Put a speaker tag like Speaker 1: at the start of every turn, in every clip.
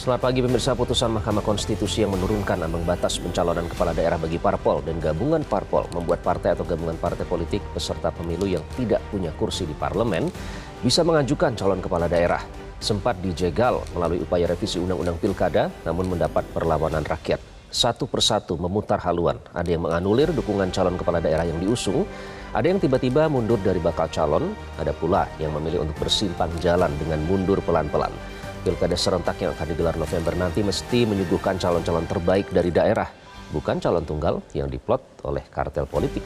Speaker 1: Selamat pagi pemirsa. Putusan Mahkamah Konstitusi yang menurunkan ambang batas pencalonan kepala daerah bagi parpol dan gabungan parpol membuat partai atau gabungan partai politik peserta pemilu yang tidak punya kursi di parlemen bisa mengajukan calon kepala daerah. Sempat dijegal melalui upaya revisi Undang-Undang Pilkada, namun mendapat perlawanan rakyat. Satu persatu memutar haluan. Ada yang menganulir dukungan calon kepala daerah yang diusung, ada yang tiba-tiba mundur dari bakal calon, ada pula yang memilih untuk bersimpang jalan dengan mundur pelan-pelan. Pilkada serentak yang akan digelar November nanti mesti menyuguhkan calon-calon terbaik dari daerah, bukan calon tunggal yang diplot oleh kartel politik.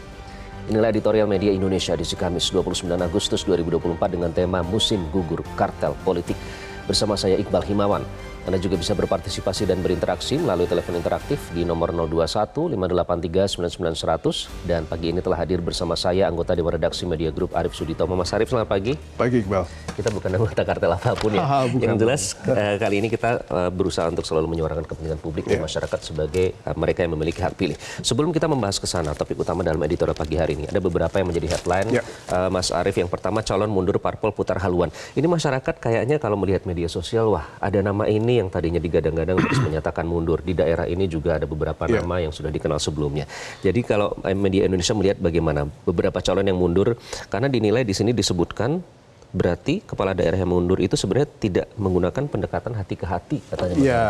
Speaker 1: Inilah editorial Media Indonesia edisi Kamis 29 Agustus 2024 dengan tema Musim Gugur Kartel Politik. Bersama saya Iqbal Himawan. Anda juga bisa berpartisipasi dan berinteraksi melalui telepon interaktif di nomor 021 583 99 100. Dan pagi ini telah hadir bersama saya anggota Dewan Redaksi Media Group Arief Suditomo. Mas Arief, selamat pagi.
Speaker 2: Pagi Iqbal.
Speaker 1: Kita bukan anggota kartel apapun ya. Yang jelas kali ini kita berusaha untuk selalu menyuarakan kepentingan publik dan masyarakat sebagai mereka yang memiliki hak pilih. Sebelum kita membahas ke sana, topik utama dalam editorial pagi hari ini ada beberapa yang menjadi headline. Mas Arief, yang pertama calon mundur parpol putar haluan. Ini masyarakat kayaknya kalau melihat media sosial, wah ada nama ini yang tadinya digadang-gadang terus menyatakan mundur. Di daerah ini juga ada beberapa nama yang sudah dikenal sebelumnya. Jadi kalau media Indonesia melihat bagaimana beberapa calon yang mundur, karena dinilai di sini disebutkan berarti kepala daerah yang mundur itu sebenarnya tidak menggunakan pendekatan hati ke hati katanya.
Speaker 2: Ya,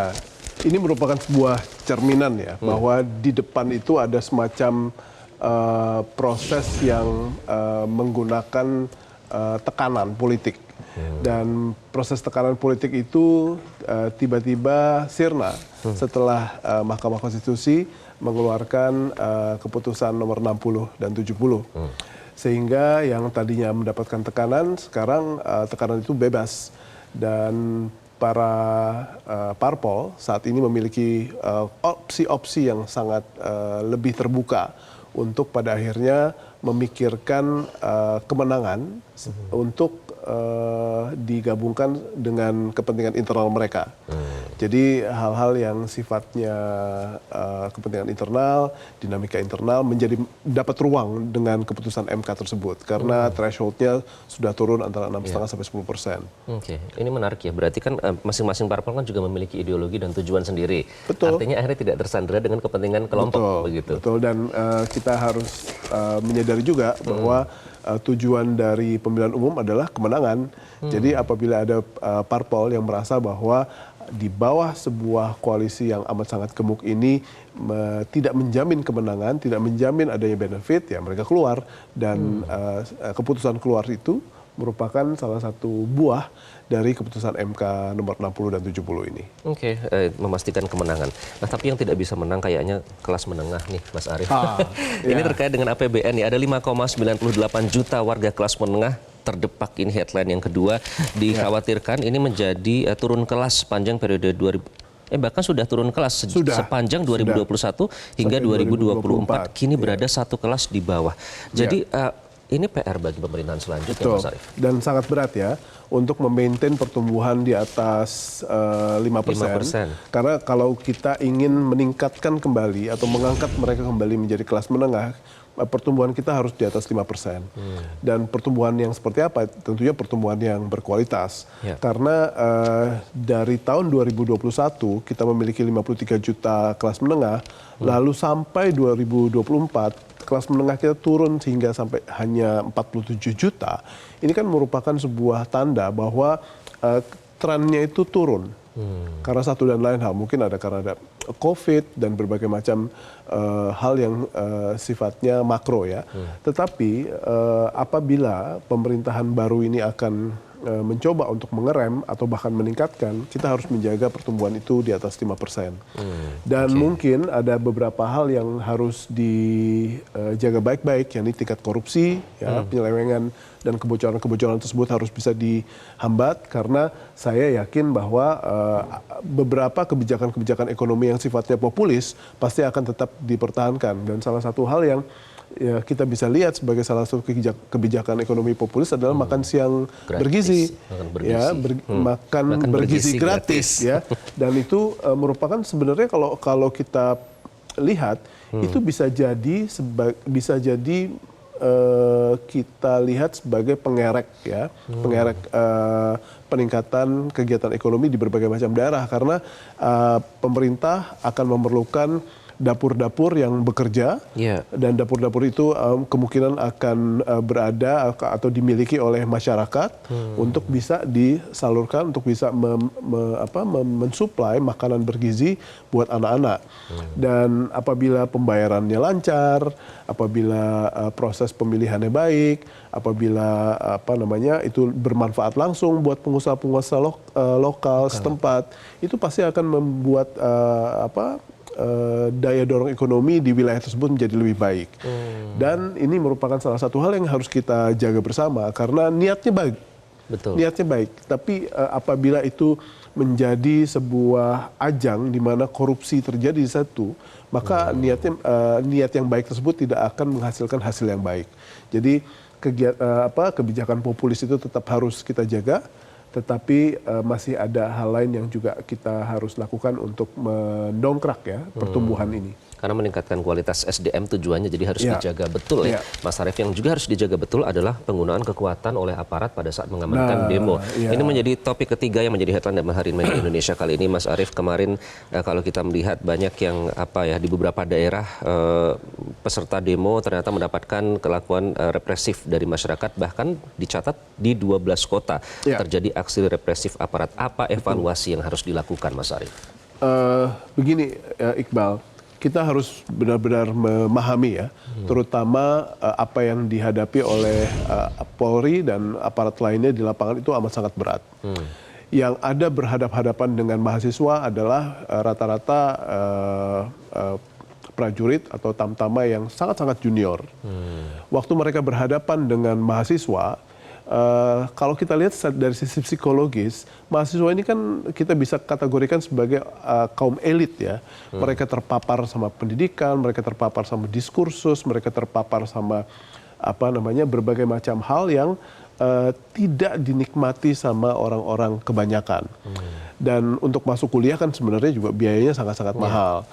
Speaker 2: ini merupakan sebuah cerminan ya, bahwa di depan itu ada semacam proses yang menggunakan tekanan politik. Dan proses tekanan politik itu tiba-tiba sirna setelah Mahkamah Konstitusi mengeluarkan keputusan nomor 60 dan 70. Sehingga yang tadinya mendapatkan tekanan, sekarang tekanan itu bebas. Dan para parpol saat ini memiliki opsi-opsi yang sangat lebih terbuka untuk pada akhirnya memikirkan kemenangan untuk digabungkan dengan kepentingan internal mereka. Jadi hal-hal yang sifatnya kepentingan internal, dinamika internal menjadi dapat ruang dengan keputusan MK tersebut karena thresholdnya sudah turun antara 6,5 sampai 10%.
Speaker 1: Oke, ini menarik ya. Berarti kan masing-masing parpol kan juga memiliki ideologi dan tujuan sendiri.
Speaker 2: Betul.
Speaker 1: Artinya akhirnya tidak tersandera dengan kepentingan kelompok. Begitu.
Speaker 2: Betul, dan kita harus menyadari juga bahwa tujuan dari pemilihan umum adalah kemenangan. Jadi apabila ada parpol yang merasa bahwa di bawah sebuah koalisi yang amat sangat gemuk ini tidak menjamin kemenangan, tidak menjamin adanya benefit, ya mereka keluar. Dan keputusan keluar itu merupakan salah satu buah dari keputusan MK nomor 60 dan 70 ini. Oke,
Speaker 1: memastikan kemenangan. Nah, tapi yang tidak bisa menang kayaknya kelas menengah nih, Mas Arief. Ini terkait dengan APBN nih, ada 5,98 juta warga kelas menengah terdepak. Ini headline yang kedua. Dikhawatirkan ini menjadi turun kelas sepanjang periode 2000. Bahkan sudah turun kelas sepanjang 2021 hingga 2024. Kini berada satu kelas di bawah. Jadi ini PR bagi pemerintahan selanjutnya, Mas Arief.
Speaker 2: Dan sangat berat ya untuk memaintain pertumbuhan di atas 5%. Karena kalau kita ingin meningkatkan kembali atau mengangkat mereka kembali menjadi kelas menengah, pertumbuhan kita harus di atas 5%. Dan pertumbuhan yang seperti apa? Tentunya pertumbuhan yang berkualitas. Karena dari tahun 2021 kita memiliki 53 juta kelas menengah, lalu sampai 2024 kelas menengah kita turun sehingga sampai hanya 47 juta. Ini kan merupakan sebuah tanda bahwa trennya itu turun. Karena satu dan lain hal, mungkin karena ada COVID dan berbagai macam hal yang sifatnya makro ya. Tetapi apabila pemerintahan baru ini akan mencoba untuk mengerem atau bahkan meningkatkan, kita harus menjaga pertumbuhan itu di atas 5%. Dan mungkin ada beberapa hal yang harus dijaga baik-baik, yakni tingkat korupsi, penyelewengan dan kebocoran-kebocoran tersebut harus bisa dihambat, karena saya yakin bahwa beberapa kebijakan-kebijakan ekonomi yang sifatnya populis pasti akan tetap dipertahankan. Dan salah satu hal yang kita bisa lihat sebagai salah satu kebijakan ekonomi populis adalah makan siang bergizi, makan bergizi gratis, ya. Dan itu merupakan sebenarnya kalau kita lihat itu bisa jadi kita lihat sebagai pengerek ya, pengerek peningkatan kegiatan ekonomi di berbagai macam daerah karena pemerintah akan memerlukan dapur-dapur yang bekerja dan dapur-dapur itu kemungkinan akan berada atau dimiliki oleh masyarakat untuk bisa disalurkan untuk bisa mensuplai makanan bergizi buat anak-anak. Dan apabila pembayarannya lancar, apabila proses pemilihannya baik, apabila itu bermanfaat langsung buat pengusaha-pengusaha lokal setempat, itu pasti akan membuat daya dorong ekonomi di wilayah tersebut menjadi lebih baik. Dan ini merupakan salah satu hal yang harus kita jaga bersama karena niatnya baik.
Speaker 1: Betul.
Speaker 2: Niatnya baik, tapi apabila itu menjadi sebuah ajang di mana korupsi terjadi di situ, maka niat yang baik tersebut tidak akan menghasilkan hasil yang baik. Jadi kebijakan populis itu tetap harus kita jaga, tetapi masih ada hal lain yang juga kita harus lakukan untuk mendongkrak ya pertumbuhan ini.
Speaker 1: Karena meningkatkan kualitas SDM tujuannya, jadi harus dijaga betul ya. Mas Arief, yang juga harus dijaga betul adalah penggunaan kekuatan oleh aparat pada saat mengamankan demo. Ini menjadi topik ketiga yang menjadi headline dalam Harian Media Indonesia kali ini. Mas Arief, kemarin kalau kita melihat banyak yang di beberapa daerah peserta demo ternyata mendapatkan kelakuan represif dari masyarakat, bahkan dicatat di 12 kota terjadi aksi represif aparat. Apa evaluasi yang harus dilakukan, Mas Arief?
Speaker 2: Begini, Iqbal. Kita harus benar-benar memahami ya, terutama apa yang dihadapi oleh Polri dan aparat lainnya di lapangan itu amat sangat berat. Yang ada berhadapan-hadapan dengan mahasiswa adalah rata-rata prajurit atau tamtama yang sangat-sangat junior. Waktu mereka berhadapan dengan mahasiswa, kalau kita lihat dari sisi psikologis, mahasiswa ini kan kita bisa kategorikan sebagai kaum elit ya. Mereka terpapar sama pendidikan, mereka terpapar sama diskursus, mereka terpapar sama berbagai macam hal yang tidak dinikmati sama orang-orang kebanyakan. Dan untuk masuk kuliah kan sebenarnya juga biayanya sangat-sangat mahal.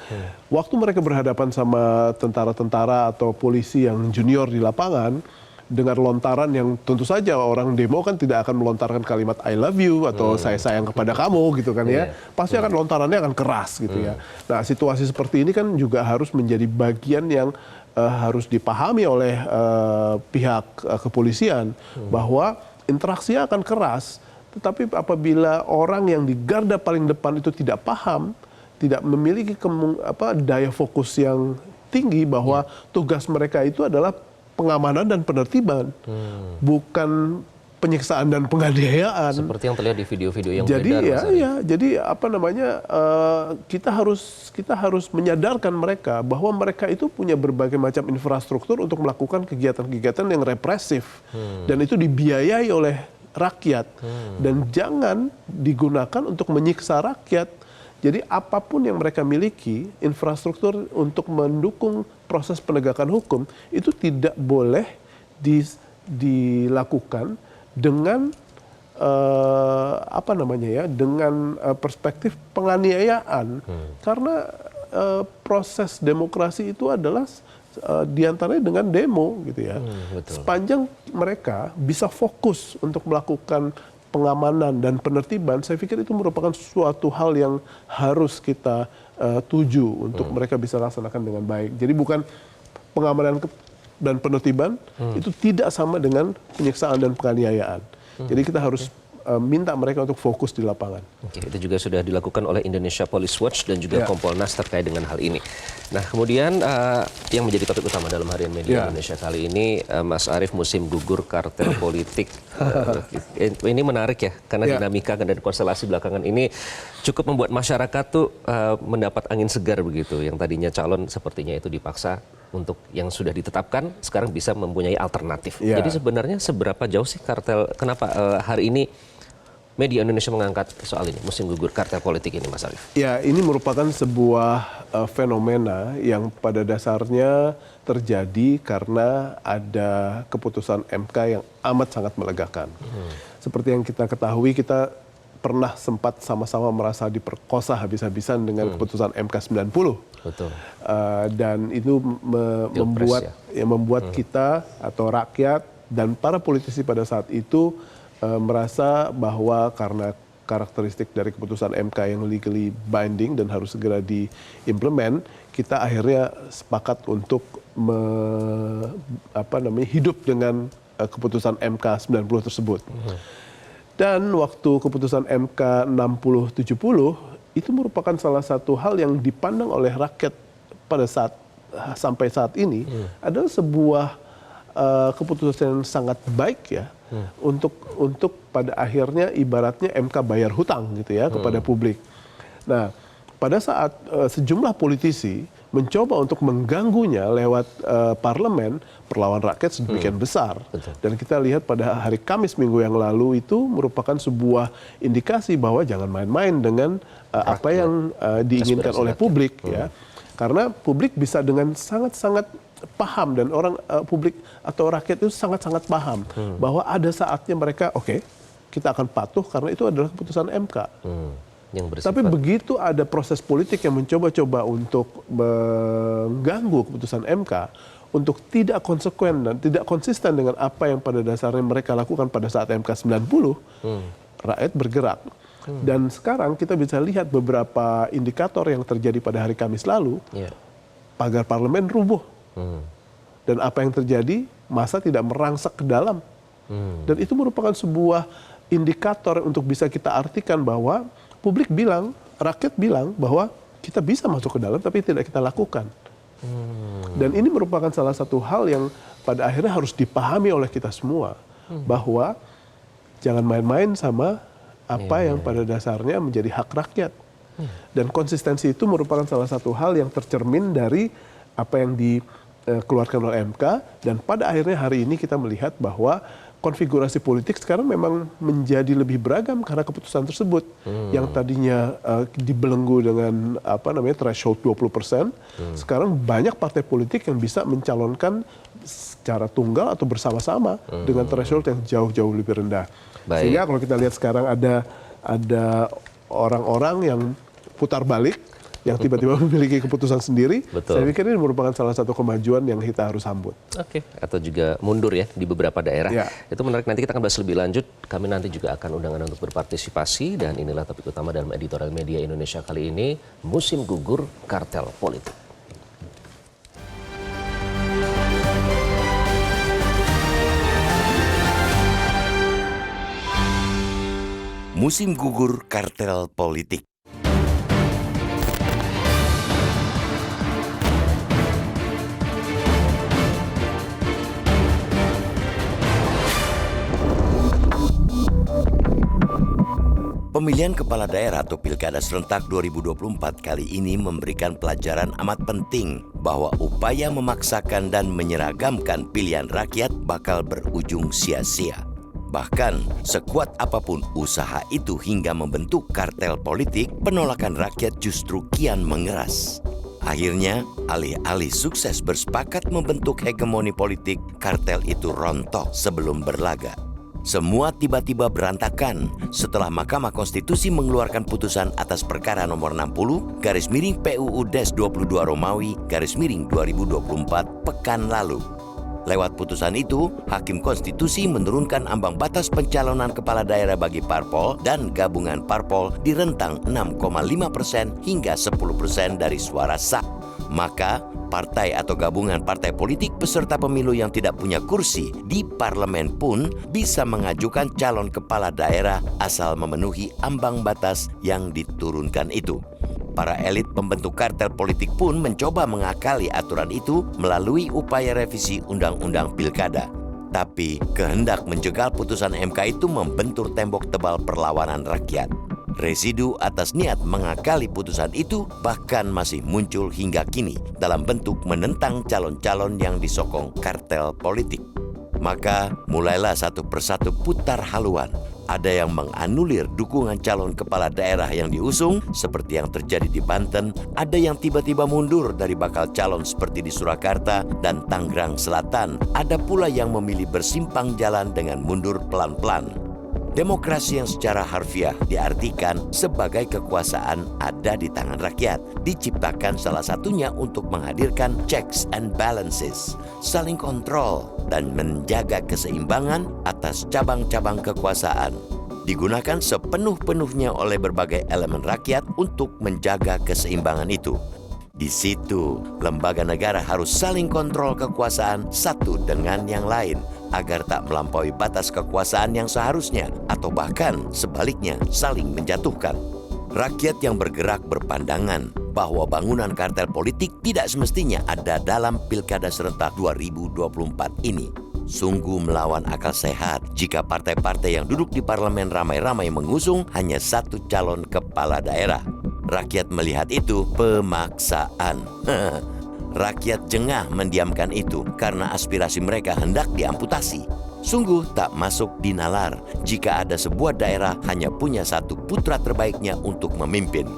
Speaker 2: Waktu mereka berhadapan sama tentara-tentara atau polisi yang junior di lapangan, dengan lontaran yang tentu saja orang demo kan tidak akan melontarkan kalimat I love you atau saya sayang kepada kamu gitu kan ya. Pasti akan lontarannya akan keras gitu ya. Nah, situasi seperti ini kan juga harus menjadi bagian yang harus dipahami oleh pihak kepolisian bahwa interaksinya akan keras, tetapi apabila orang yang di garda paling depan itu tidak paham, tidak memiliki daya fokus yang tinggi bahwa tugas mereka itu adalah pengamanan dan penertiban, bukan penyiksaan dan penganiayaan.
Speaker 1: Seperti yang terlihat di video-video yang
Speaker 2: beredar. Jadi kita harus menyadarkan mereka bahwa mereka itu punya berbagai macam infrastruktur untuk melakukan kegiatan-kegiatan yang represif, dan itu dibiayai oleh rakyat, dan jangan digunakan untuk menyiksa rakyat. Jadi apapun yang mereka miliki, infrastruktur untuk mendukung proses penegakan hukum itu tidak boleh dilakukan dengan dengan perspektif penganiayaan. Karena proses demokrasi itu adalah diantaranya dengan demo gitu ya. Sepanjang mereka bisa fokus untuk melakukan pengamanan dan penertiban, saya pikir itu merupakan suatu hal yang harus kita tuju untuk mereka bisa laksanakan dengan baik. Jadi bukan pengamanan dan penertiban itu tidak sama dengan penyiksaan dan penganiayaan. Jadi kita harus minta mereka untuk fokus di lapangan.
Speaker 1: Oke, itu juga sudah dilakukan oleh Indonesia Police Watch dan juga Kompolnas terkait dengan hal ini. Nah, kemudian yang menjadi topik utama dalam Harian Media Indonesia kali ini, Mas Arief, musim gugur kartel politik. Ini menarik ya, karena dinamika dan konstelasi belakangan ini cukup membuat masyarakat tuh mendapat angin segar begitu. Yang tadinya calon sepertinya itu dipaksa untuk yang sudah ditetapkan, sekarang bisa mempunyai alternatif. Jadi sebenarnya seberapa jauh sih kartel, kenapa hari ini media Indonesia mengangkat soal ini, musim gugur kartel politik ini, Mas Arief?
Speaker 2: Ya, ini merupakan sebuah fenomena yang pada dasarnya terjadi karena ada keputusan MK yang amat sangat melegakan. Seperti yang kita ketahui, kita pernah sempat sama-sama merasa diperkosa habis-habisan dengan keputusan MK 90.
Speaker 1: Betul.
Speaker 2: Dan itu membuat kita atau rakyat dan para politisi pada saat itu merasa bahwa karena karakteristik dari keputusan MK yang legally binding dan harus segera diimplement, kita akhirnya sepakat untuk hidup dengan keputusan MK 90 tersebut. Dan waktu keputusan MK 60-70 itu merupakan salah satu hal yang dipandang oleh rakyat pada sampai saat ini adalah sebuah keputusan yang sangat baik ya untuk pada akhirnya ibaratnya MK bayar hutang gitu ya kepada publik. Nah, pada saat sejumlah politisi mencoba untuk mengganggunya lewat parlemen, perlawan rakyat sedemikian besar.
Speaker 1: Betul.
Speaker 2: Dan kita lihat pada hari Kamis minggu yang lalu itu merupakan sebuah indikasi bahwa jangan main-main dengan apa yang diinginkan oleh publik ya. Karena publik bisa dengan sangat-sangat paham dan orang publik atau rakyat itu sangat-sangat paham bahwa ada saatnya mereka kita akan patuh karena itu adalah keputusan MK. Tapi begitu ada proses politik yang mencoba-coba untuk mengganggu keputusan MK, untuk tidak konsekuen dan tidak konsisten dengan apa yang pada dasarnya mereka lakukan pada saat MK 90, rakyat bergerak. Dan sekarang kita bisa lihat beberapa indikator yang terjadi pada hari Kamis lalu, pagar parlemen rubuh. Dan apa yang terjadi, massa tidak merangsak ke dalam. Dan itu merupakan sebuah indikator untuk bisa kita artikan bahwa publik bilang, rakyat bilang bahwa kita bisa masuk ke dalam tapi tidak kita lakukan. Dan ini merupakan salah satu hal yang pada akhirnya harus dipahami oleh kita semua. Bahwa jangan main-main sama apa yang pada dasarnya menjadi hak rakyat. Dan konsistensi itu merupakan salah satu hal yang tercermin dari apa yang dikeluarkan oleh MK. Dan pada akhirnya hari ini kita melihat bahwa konfigurasi politik sekarang memang menjadi lebih beragam karena keputusan tersebut. Yang tadinya dibelenggu dengan threshold 20%, sekarang banyak partai politik yang bisa mencalonkan secara tunggal atau bersama-sama dengan threshold yang jauh-jauh lebih rendah. Sehingga kalau kita lihat sekarang ada orang-orang yang putar balik, yang tiba-tiba memiliki keputusan sendiri. Betul. Saya pikir ini merupakan salah satu kemajuan yang kita harus sambut.
Speaker 1: Atau juga mundur ya di beberapa daerah. Itu menarik, nanti kita akan bahas lebih lanjut. Kami nanti juga akan undangan untuk berpartisipasi, dan inilah topik utama dalam editorial Media Indonesia kali ini, musim gugur kartel politik.
Speaker 3: Musim gugur kartel politik. Pemilihan kepala daerah atau Pilkada serentak 2024 kali ini memberikan pelajaran amat penting bahwa upaya memaksakan dan menyeragamkan pilihan rakyat bakal berujung sia-sia. Bahkan, sekuat apapun usaha itu hingga membentuk kartel politik, penolakan rakyat justru kian mengeras. Akhirnya, alih-alih sukses bersepakat membentuk hegemoni politik, kartel itu rontok sebelum berlaga. Semua tiba-tiba berantakan setelah Mahkamah Konstitusi mengeluarkan putusan atas perkara nomor 60/PUU-22 Romawi/2024 pekan lalu. Lewat putusan itu, Hakim Konstitusi menurunkan ambang batas pencalonan kepala daerah bagi parpol dan gabungan parpol di rentang 6,5% hingga 10% dari suara sah. Maka, partai atau gabungan partai politik peserta pemilu yang tidak punya kursi di parlemen pun bisa mengajukan calon kepala daerah asal memenuhi ambang batas yang diturunkan itu. Para elit pembentuk kartel politik pun mencoba mengakali aturan itu melalui upaya revisi Undang-Undang Pilkada. Tapi kehendak menjegal putusan MK itu membentur tembok tebal perlawanan rakyat. Residu atas niat mengakali putusan itu bahkan masih muncul hingga kini dalam bentuk menentang calon-calon yang disokong kartel politik. Maka mulailah satu persatu putar haluan. Ada yang menganulir dukungan calon kepala daerah yang diusung seperti yang terjadi di Banten. Ada yang tiba-tiba mundur dari bakal calon seperti di Surakarta dan Tangerang Selatan. Ada pula yang memilih bersimpang jalan dengan mundur pelan-pelan. Demokrasi yang secara harfiah diartikan sebagai kekuasaan ada di tangan rakyat, diciptakan salah satunya untuk menghadirkan checks and balances, saling kontrol, dan menjaga keseimbangan atas cabang-cabang kekuasaan. Digunakan sepenuh-penuhnya oleh berbagai elemen rakyat untuk menjaga keseimbangan itu. Di situ, lembaga negara harus saling kontrol kekuasaan satu dengan yang lain, agar tak melampaui batas kekuasaan yang seharusnya, atau bahkan sebaliknya saling menjatuhkan. Rakyat yang bergerak berpandangan bahwa bangunan kartel politik tidak semestinya ada dalam Pilkada Serentak 2024 ini. Sungguh melawan akal sehat jika partai-partai yang duduk di parlemen ramai-ramai mengusung hanya satu calon kepala daerah. Rakyat melihat itu pemaksaan. Rakyat jengah mendiamkan itu karena aspirasi mereka hendak diamputasi. Sungguh tak masuk di nalar jika ada sebuah daerah hanya punya satu putra terbaiknya untuk memimpin.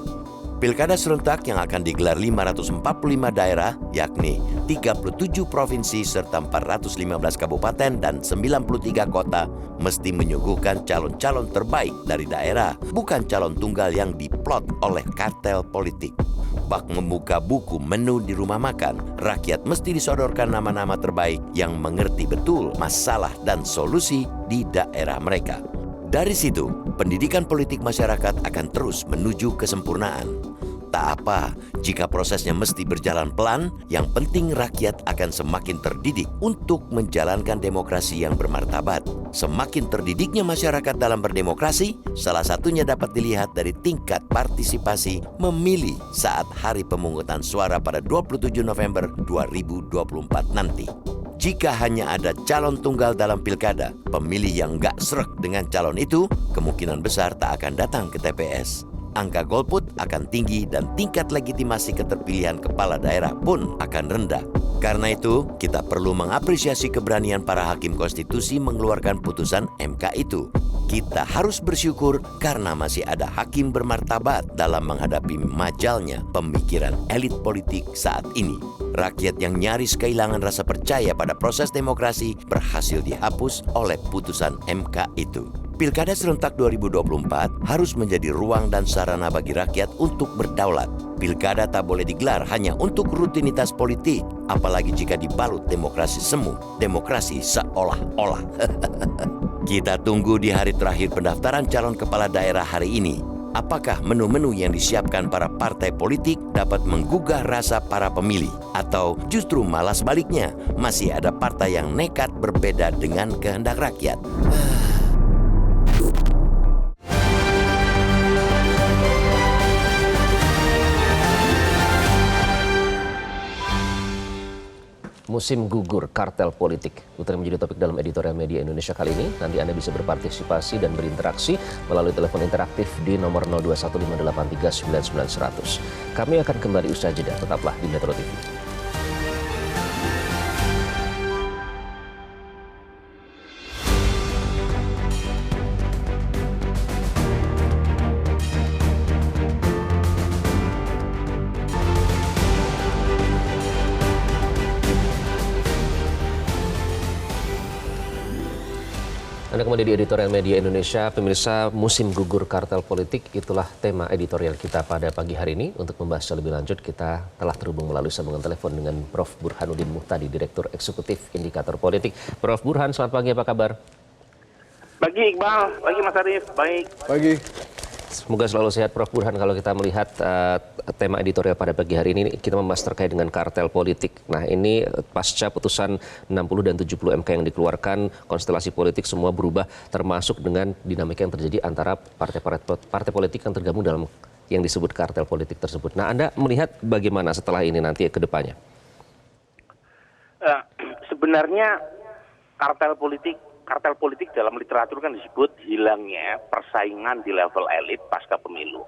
Speaker 3: Pilkada serentak yang akan digelar 545 daerah, yakni 37 provinsi serta 415 kabupaten dan 93 kota, mesti menyuguhkan calon-calon terbaik dari daerah, bukan calon tunggal yang diplot oleh kartel politik. Bak membuka buku menu di rumah makan, rakyat mesti disodorkan nama-nama terbaik yang mengerti betul masalah dan solusi di daerah mereka. Dari situ, pendidikan politik masyarakat akan terus menuju kesempurnaan. Tak apa jika prosesnya mesti berjalan pelan, yang penting rakyat akan semakin terdidik untuk menjalankan demokrasi yang bermartabat. Semakin terdidiknya masyarakat dalam berdemokrasi, salah satunya dapat dilihat dari tingkat partisipasi memilih saat hari pemungutan suara pada 27 November 2024 nanti. Jika hanya ada calon tunggal dalam pilkada, pemilih yang nggak srek dengan calon itu, kemungkinan besar tak akan datang ke TPS. Angka golput akan tinggi dan tingkat legitimasi keterpilihan kepala daerah pun akan rendah. Karena itu, kita perlu mengapresiasi keberanian para hakim konstitusi mengeluarkan putusan MK itu. Kita harus bersyukur karena masih ada hakim bermartabat dalam menghadapi majalnya pemikiran elit politik saat ini. Rakyat yang nyaris kehilangan rasa percaya pada proses demokrasi berhasil dihapus oleh putusan MK itu. Pilkada serentak 2024 harus menjadi ruang dan sarana bagi rakyat untuk berdaulat. Pilkada tak boleh digelar hanya untuk rutinitas politik, apalagi jika dibalut demokrasi semu, demokrasi seolah-olah. Kita tunggu di hari terakhir pendaftaran calon kepala daerah hari ini. Apakah menu-menu yang disiapkan para partai politik dapat menggugah rasa para pemilih? Atau justru malah sebaliknya, masih ada partai yang nekat berbeda dengan kehendak rakyat?
Speaker 1: Musim gugur kartel politik. Itu yang menjadi topik dalam editorial Media Indonesia kali ini. Nanti Anda bisa berpartisipasi dan berinteraksi melalui telepon interaktif di nomor 0215839900. Kami akan kembali usai jeda. Tetaplah di Metro TV. Anda kembali di editorial Media Indonesia. Pemirsa, musim gugur kartel politik, itulah tema editorial kita pada pagi hari ini. Untuk membahasnya lebih lanjut, kita telah terhubung melalui sambungan telepon dengan Prof. Burhanuddin Muhtadi, Direktur Eksekutif Indikator Politik. Prof. Burhan, selamat pagi, apa kabar?
Speaker 4: Pagi Iqbal, pagi Mas Arief, baik.
Speaker 2: Pagi.
Speaker 1: Semoga selalu sehat, Prof. Burhan. Kalau kita melihat tema editorial pada pagi hari ini, kita membahas terkait dengan kartel politik. Nah, ini pasca putusan 60 dan 70 MK yang dikeluarkan, konstelasi politik semua berubah, termasuk dengan dinamika yang terjadi antara partai politik yang tergabung dalam yang disebut kartel politik tersebut. Nah, Anda melihat bagaimana setelah ini nanti ke depannya?
Speaker 4: Sebenarnya kartel politik dalam literatur kan disebut hilangnya persaingan di level elit pasca pemilu.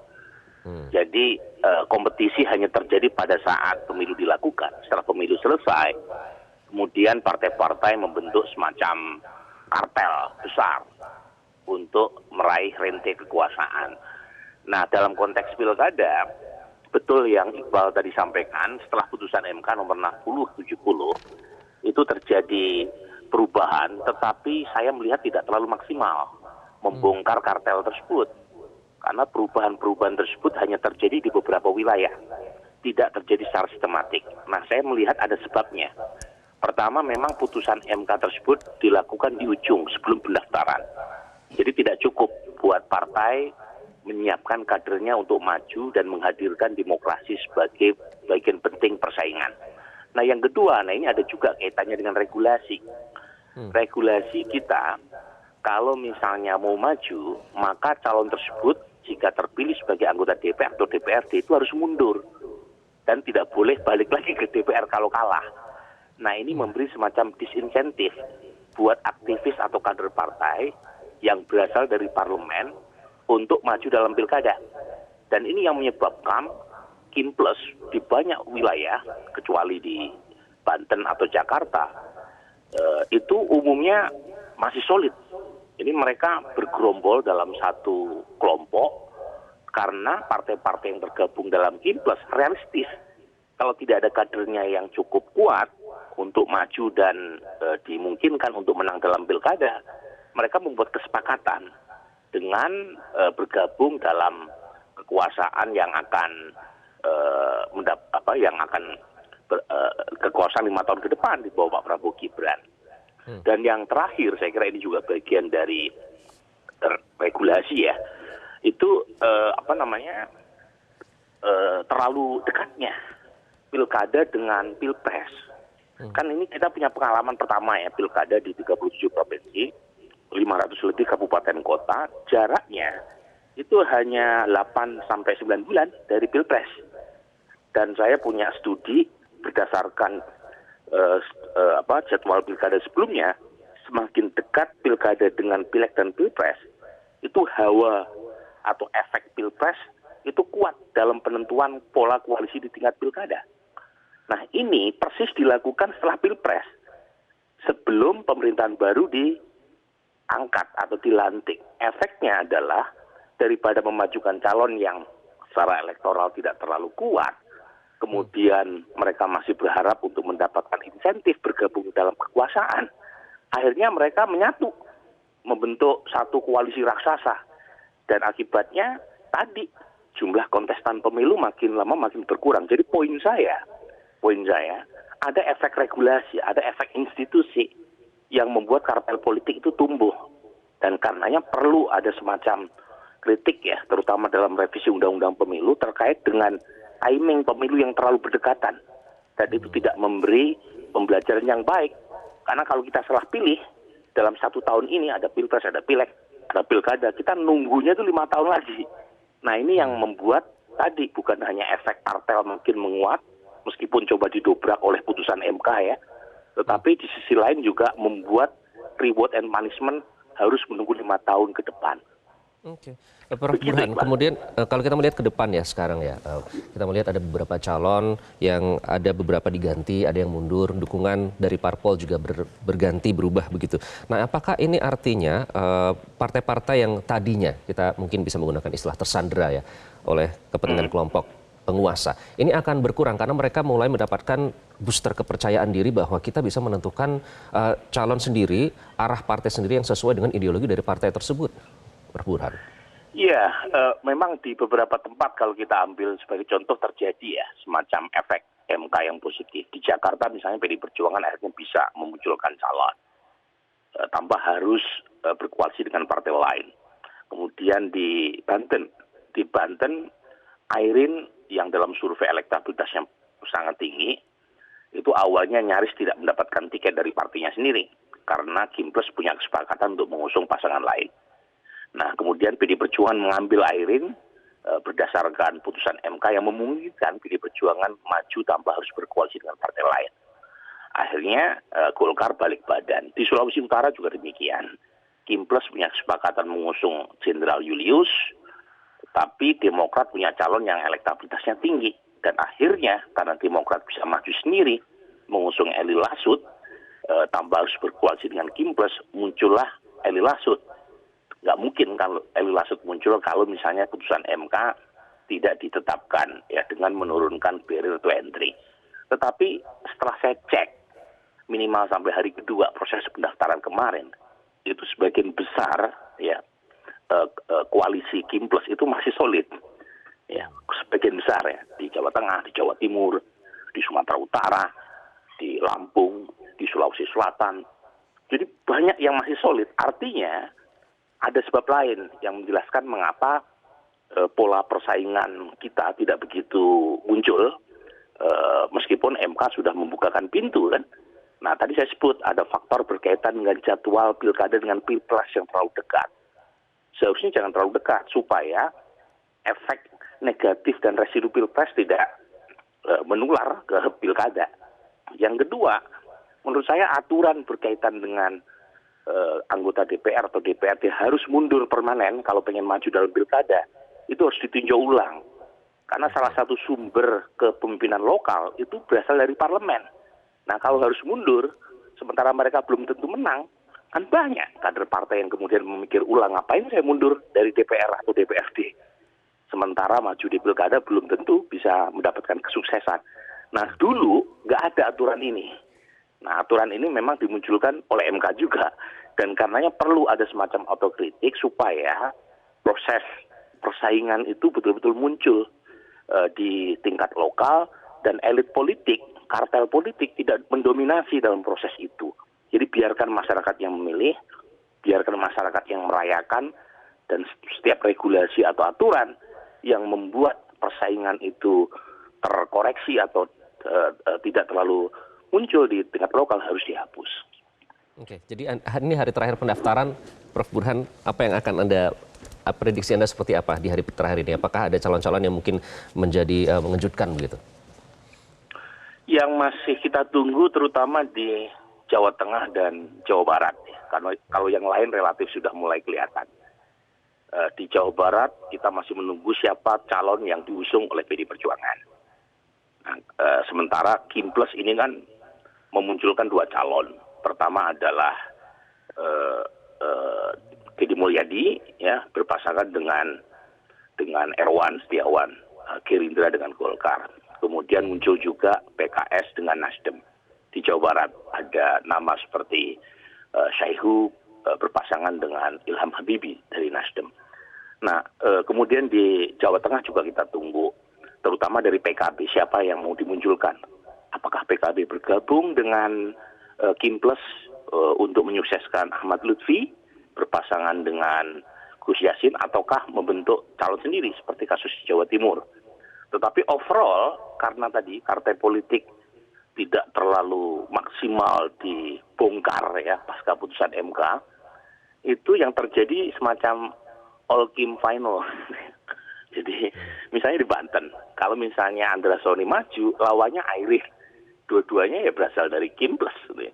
Speaker 4: Jadi kompetisi hanya terjadi pada saat pemilu dilakukan. Setelah pemilu selesai, kemudian partai-partai membentuk semacam kartel besar untuk meraih rente kekuasaan. Nah, dalam konteks pilkada, betul yang Iqbal tadi sampaikan, setelah putusan MK nomor 60/70 itu terjadi perubahan, tetapi saya melihat tidak terlalu maksimal. membongkar kartel tersebut. Karena perubahan-perubahan tersebut hanya terjadi di beberapa wilayah, tidak terjadi secara sistematik. Nah, saya melihat ada sebabnya. Pertama, memang putusan MK tersebut dilakukan di ujung sebelum pendaftaran. Jadi tidak cukup buat partai menyiapkan kadernya untuk maju dan menghadirkan demokrasi sebagai bagian penting persaingan. Nah, yang kedua, ini ada juga kaitannya dengan regulasi. Regulasi kita, kalau misalnya mau maju, maka calon tersebut jika terpilih sebagai anggota DPR atau DPRD itu harus mundur. Dan tidak boleh balik lagi ke DPR kalau kalah. Nah, ini memberi semacam disinsentif buat aktivis atau kader partai yang berasal dari parlemen untuk maju dalam pilkada. Dan ini yang menyebabkan Kimples di banyak wilayah, kecuali di Banten atau Jakarta, itu umumnya masih solid. Jadi mereka bergerombol dalam satu kelompok karena partai-partai yang tergabung dalam Kimples realistis. Kalau tidak ada kadernya yang cukup kuat untuk maju dan dimungkinkan untuk menang dalam pilkada, mereka membuat kesepakatan dengan bergabung dalam kekuasaan yang akan kekuasaan 5 tahun ke depan di bawah Pak Prabowo Gibran. Dan yang terakhir, saya kira ini juga bagian dari regulasi ya, itu terlalu dekatnya pilkada dengan pilpres. Kan ini kita punya pengalaman pertama ya, pilkada di 37 provinsi, 500 lebih kabupaten kota, jaraknya itu hanya 8 sampai 9 bulan dari pilpres. Dan saya punya studi berdasarkan jadwal pilkada sebelumnya, semakin dekat pilkada dengan pileg dan pilpres, itu hawa atau efek pilpres itu kuat dalam penentuan pola koalisi di tingkat pilkada. Nah, ini persis dilakukan setelah pilpres, sebelum pemerintahan baru diangkat atau dilantik. Efeknya adalah daripada memajukan calon yang secara elektoral tidak terlalu kuat, kemudian mereka masih berharap untuk mendapatkan insentif bergabung dalam kekuasaan, akhirnya mereka menyatu, membentuk satu koalisi raksasa. Dan akibatnya tadi jumlah kontestan pemilu makin lama makin berkurang. Jadi poin saya, ada efek regulasi, ada efek institusi yang membuat kartel politik itu tumbuh. Dan karenanya perlu ada semacam kritik ya, terutama dalam revisi undang-undang pemilu terkait dengan timing pemilu yang terlalu berdekatan. Dan itu tidak memberi pembelajaran yang baik. Karena kalau kita salah pilih, dalam 1 tahun ini ada pilpres, ada pileg, ada pilkada, kita nunggunya itu 5 tahun lagi. Nah, ini yang membuat tadi bukan hanya efek kartel makin menguat, meskipun coba didobrak oleh putusan MK ya, tetapi di sisi lain juga membuat reward and punishment harus menunggu 5 tahun ke depan.
Speaker 1: Oke, Prof. Burhan, kemudian kalau kita melihat ke depan ya sekarang ya, kita melihat ada beberapa calon yang ada beberapa diganti, ada yang mundur, dukungan dari parpol juga berganti, berubah begitu. Nah, apakah ini artinya partai-partai yang tadinya kita mungkin bisa menggunakan istilah tersandera ya oleh kepentingan kelompok penguasa, ini akan berkurang karena mereka mulai mendapatkan booster kepercayaan diri bahwa kita bisa menentukan calon sendiri, arah partai sendiri yang sesuai dengan ideologi dari partai tersebut? Prof. Burhan.
Speaker 4: Iya, memang di beberapa tempat kalau kita ambil sebagai contoh terjadi ya semacam efek MK yang positif. Di Jakarta misalnya PDI Perjuangan akhirnya bisa memunculkan calon tanpa harus berkoalisi dengan partai lain. Kemudian di Banten Airin yang dalam survei elektabilitasnya sangat tinggi, itu awalnya nyaris tidak mendapatkan tiket dari partainya sendiri karena Kimples punya kesepakatan untuk mengusung pasangan lain. Nah, kemudian PDI Perjuangan mengambil Airin berdasarkan putusan MK yang memungkinkan PDI Perjuangan maju tanpa harus berkoalisi dengan partai lain. Akhirnya Golkar balik badan. Di Sulawesi Utara juga demikian. Kimples punya kesepakatan mengusung Jenderal Julius, tapi Demokrat punya calon yang elektabilitasnya tinggi. Dan akhirnya karena Demokrat bisa maju sendiri mengusung Eli Lasut tanpa harus berkoalisi dengan Kimples, muncullah Eli Lasut. Nggak mungkin kalau Eli Lasut muncul kalau misalnya putusan MK tidak ditetapkan ya dengan menurunkan barrier to entry. Tetapi setelah saya cek minimal sampai hari kedua proses pendaftaran kemarin, itu sebagian besar ya koalisi Kim Plus itu masih solid. Ya, sebagian besar ya, di Jawa Tengah, di Jawa Timur, di Sumatera Utara, di Lampung, di Sulawesi Selatan. Jadi banyak yang masih solid. Artinya ada sebab lain yang menjelaskan mengapa pola persaingan kita tidak begitu muncul, meskipun MK sudah membukakan pintu kan. Nah tadi saya sebut ada faktor berkaitan dengan jadwal pilkada dengan pilpres yang terlalu dekat. Seharusnya jangan terlalu dekat supaya efek negatif dan residu pilpres tidak menular ke pilkada. Yang kedua, menurut saya aturan berkaitan dengan anggota DPR atau DPRD harus mundur permanen kalau pengen maju dalam pilkada, itu harus ditinjau ulang. Karena salah satu sumber kepemimpinan lokal itu berasal dari parlemen. Nah kalau harus mundur, sementara mereka belum tentu menang, kan banyak kader partai yang kemudian memikir ulang, ngapain saya mundur dari DPR atau DPRD. Sementara maju di pilkada belum tentu bisa mendapatkan kesuksesan. Nah dulu nggak ada aturan ini. Nah aturan ini memang dimunculkan oleh MK juga. Dan karenanya perlu ada semacam otokritik supaya proses persaingan itu betul-betul muncul di tingkat lokal dan elit politik, kartel politik tidak mendominasi dalam proses itu. Jadi biarkan masyarakat yang memilih, biarkan masyarakat yang merayakan, dan setiap regulasi atau aturan yang membuat persaingan itu terkoreksi atau tidak terlalu muncul di tingkat lokal harus dihapus.
Speaker 1: Oke, jadi ini hari terakhir pendaftaran, Prof. Burhan, apa yang akan prediksi Anda seperti apa di hari terakhir ini? Apakah ada calon-calon yang mungkin menjadi mengejutkan begitu?
Speaker 4: Yang masih kita tunggu terutama di Jawa Tengah dan Jawa Barat. Karena kalau yang lain relatif sudah mulai kelihatan. Di Jawa Barat kita masih menunggu siapa calon yang diusung oleh PD Perjuangan. Nah, sementara Kim Plus ini kan memunculkan dua calon. Pertama adalah Deddy Mulyadi ya berpasangan dengan Erwan Setiawan, Gerindra dengan Golkar. Kemudian muncul juga PKS dengan Nasdem. Di Jawa Barat ada nama seperti Syaihu berpasangan dengan Ilham Habibie dari Nasdem. Nah, kemudian di Jawa Tengah juga kita tunggu, terutama dari PKB, siapa yang mau dimunculkan. Apakah PKB bergabung dengan Kim Plus untuk menyukseskan Ahmad Lutfi, berpasangan dengan Gus Yassin, ataukah membentuk calon sendiri seperti kasus di Jawa Timur. Tetapi overall, karena tadi partai politik tidak terlalu maksimal dibongkar ya pasca putusan MK, itu yang terjadi semacam all Kim final. Jadi misalnya di Banten, kalau misalnya Andra Soni maju, lawannya Airih. Dua-duanya ya berasal dari Kim Plus. Gitu ya.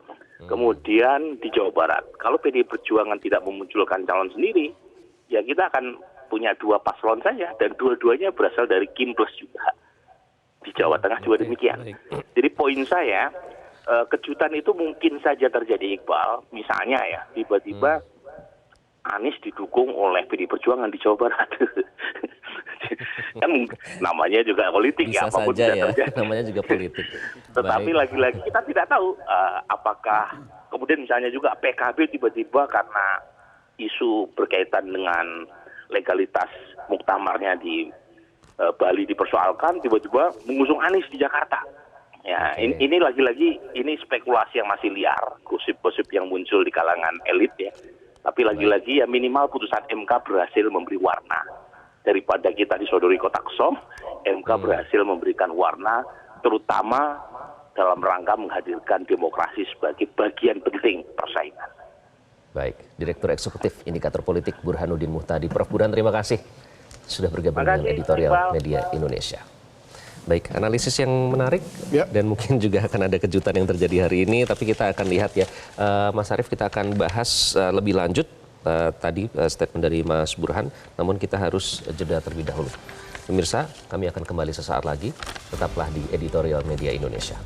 Speaker 4: Kemudian di Jawa Barat, kalau PDI Perjuangan tidak memunculkan calon sendiri, ya kita akan punya dua paslon saja, dan dua-duanya berasal dari Kim Plus juga. Di Jawa Tengah juga demikian. Jadi poin saya, kejutan itu mungkin saja terjadi, Iqbal. Misalnya ya, tiba-tiba Anies didukung oleh PDI Perjuangan di Jawa Barat. Kan namanya juga politik.
Speaker 1: Bisa
Speaker 4: ya, apapun
Speaker 1: saja ya,
Speaker 4: terjadi.
Speaker 1: namanya juga politik.
Speaker 4: Tetapi lagi-lagi kita tidak tahu apakah kemudian misalnya juga PKB tiba-tiba karena isu berkaitan dengan legalitas muktamarnya di Bali dipersoalkan, tiba-tiba mengusung Anies di Jakarta. Ya, ini lagi-lagi ini spekulasi yang masih liar, gosip-gosip yang muncul di kalangan elit ya. Tapi lagi-lagi ya minimal putusan MK berhasil memberi warna. Daripada kita disodori kotak kosong, MK berhasil memberikan warna, terutama dalam rangka menghadirkan demokrasi sebagai bagian penting persaingan.
Speaker 1: Baik, Direktur Eksekutif Indikator Politik Burhanuddin Muhtadi. Prof. Burhan, terima kasih sudah bergabung dengan editorial Media Indonesia. Baik, analisis yang menarik dan mungkin juga akan ada kejutan yang terjadi hari ini, tapi kita akan lihat ya, Mas Arief, kita akan bahas lebih lanjut tadi statement dari Mas Burhan, namun kita harus jeda terlebih dahulu. Pemirsa, kami akan kembali sesaat lagi, tetaplah di editorial Media Indonesia.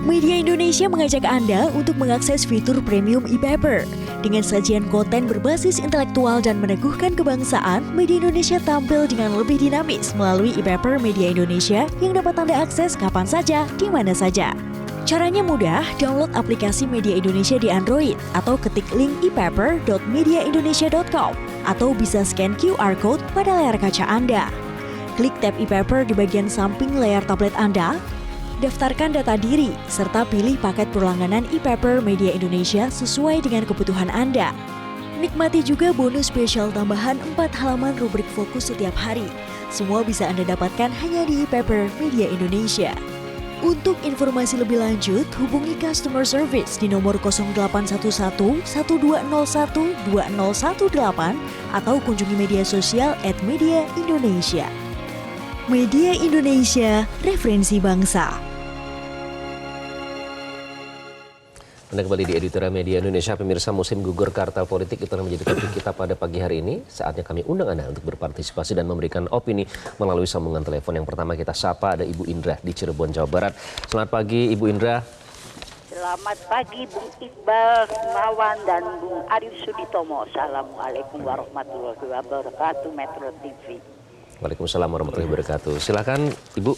Speaker 5: Media Indonesia Indonesia mengajak Anda untuk mengakses fitur premium e-paper. Dengan sajian konten berbasis intelektual dan meneguhkan kebangsaan, Media Indonesia tampil dengan lebih dinamis melalui e-paper Media Indonesia yang dapat Anda akses kapan saja, di mana saja. Caranya mudah, download aplikasi Media Indonesia di Android atau ketik link epaper.mediaindonesia.com atau bisa scan QR Code pada layar kaca Anda. Klik tab e-paper di bagian samping layar tablet Anda, daftarkan data diri, serta pilih paket berlangganan e-paper Media Indonesia sesuai dengan kebutuhan Anda. Nikmati juga bonus spesial tambahan 4 halaman rubrik fokus setiap hari. Semua bisa Anda dapatkan hanya di e-paper Media Indonesia. Untuk informasi lebih lanjut, hubungi customer service di nomor 0811 1201 2018 atau kunjungi media sosial @mediaindonesia. Media Indonesia, referensi bangsa.
Speaker 1: Anda kembali di Editorial Media Indonesia, pemirsa. Musim gugur kartel politik itu menjadi topik kita pada pagi hari ini. Saatnya kami undang Anda untuk berpartisipasi dan memberikan opini melalui sambungan telepon. Yang pertama kita sapa ada Ibu Indra di Cirebon, Jawa Barat. Selamat pagi Ibu Indra.
Speaker 6: Selamat pagi Bung Iqbal Himawan dan Bung Arif Suditomo. Assalamualaikum warahmatullahi wabarakatuh, Metro TV.
Speaker 1: Waalaikumsalam warahmatullahi wabarakatuh. Silakan Ibu.